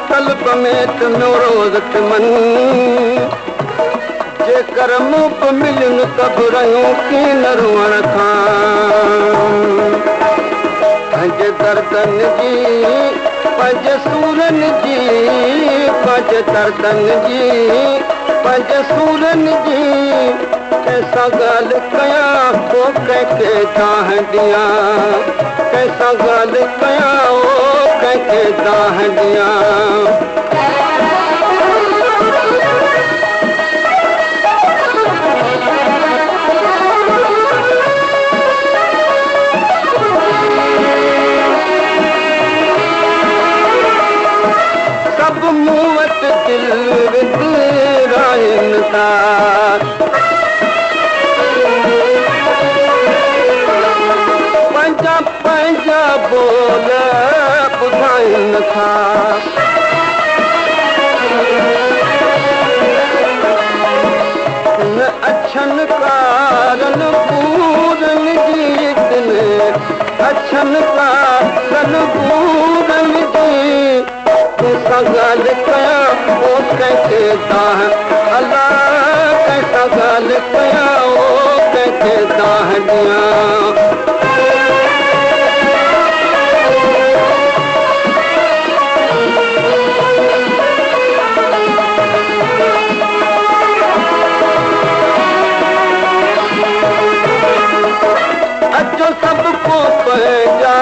तलब में त रोज़ मन जेकर मूं मिलनि त बुरायूं कीअं न रुअण खां पंहिंजे दर्दनि जी पंहिंजे सूरनि जी पंहिंजे दर्दनि जी पंहिंजे सूरनि जी कंहिंसां ॻाल्हि कयां पोइ कंहिंखे दाह ॾियां कंहिंसां ॻाल्हि कयां कंहिंखे दाह ॾियां मूं वटि दिलि विराइनि था पंहिंजा पंहिंजा बोल ॿुधाइनि था अछनि कारनि पूरनि जी दिलि अछनि कारनि पूरनि जी कंहिंसां ॻाल्हि कयां पोइ कंहिंखे दाह अलाह कंहिंसां ॻाल्हि कयां कंहिंखे दाह ॾियां अचो सभु को पंहिंजा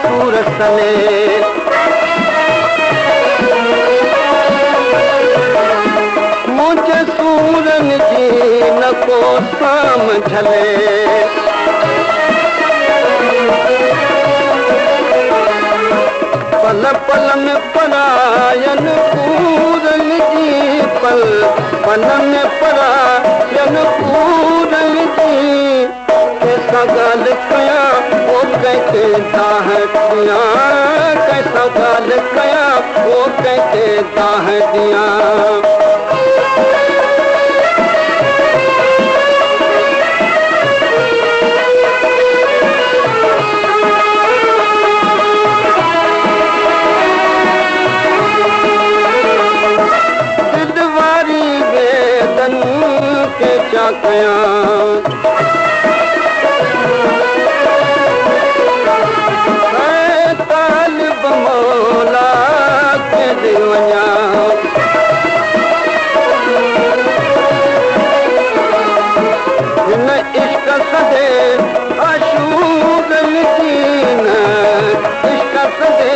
सूर सने मुंहिंजे सूरनि जी न को साम झले पल पल में परायनि पूरनि जी पल पल में परायनि पूरनि जी कंहिंसां ॻाल्हि कयां पोइ कंहिंखे दाह ॾियां कंहिंसां ॻाल्हि कयां पोइ कंहिंखे दाह ॾियां क्या कयां तालिब मौला के दीवाना हिन इश्क सदे आशूदन जी न इश्क सदे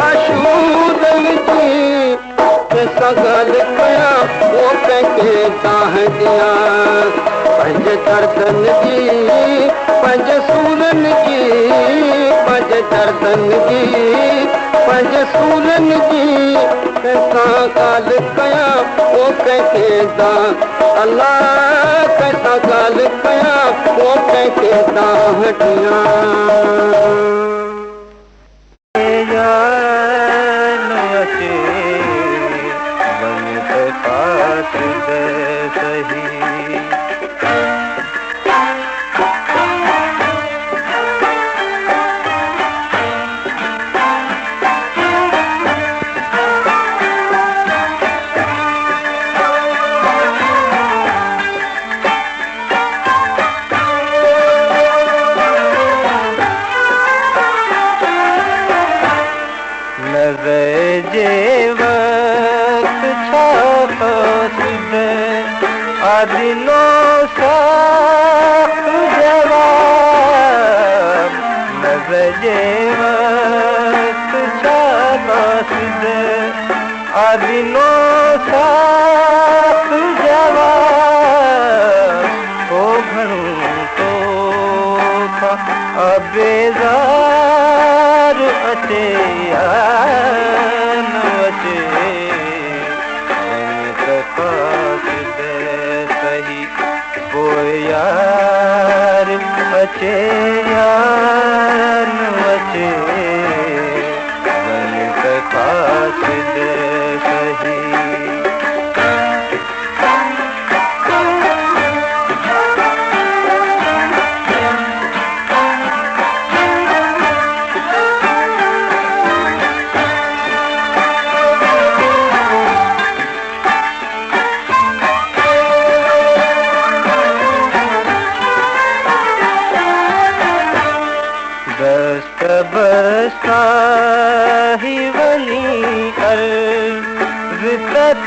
आशूदन जी कंहिंसां ॻाल्हि कयां पोइ कंहिंखे दाह ॾियां पंहिंजे दर्दनि जी पंहिंजे सूरनि जी पंहिंजे दर्दनि जी पंहिंजे सूरनि जी कंहिंसां ॻाल्हि कयां पोइ कंहिंखे दाह अलाह कंहिंसां ॻाल्हि कयां पोइ कंहिंखे दाह ॾियां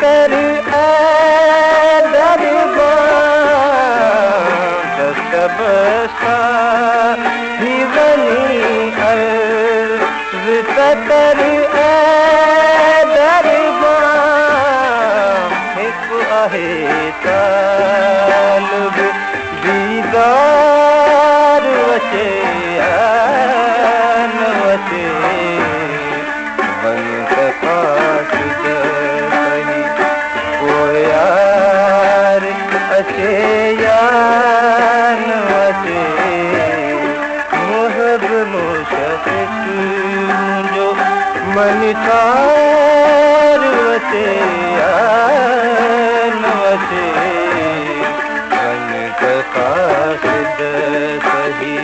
कर दरबार दस्तबसा ही बनी अर्ज कर दरबार हिक आहे तालब दीदार वचे न वचे बन खास सही यार अचे यार न वचे मुहब मुशफ़िक़ जो मन तार वचे यार न वचे बन खास सही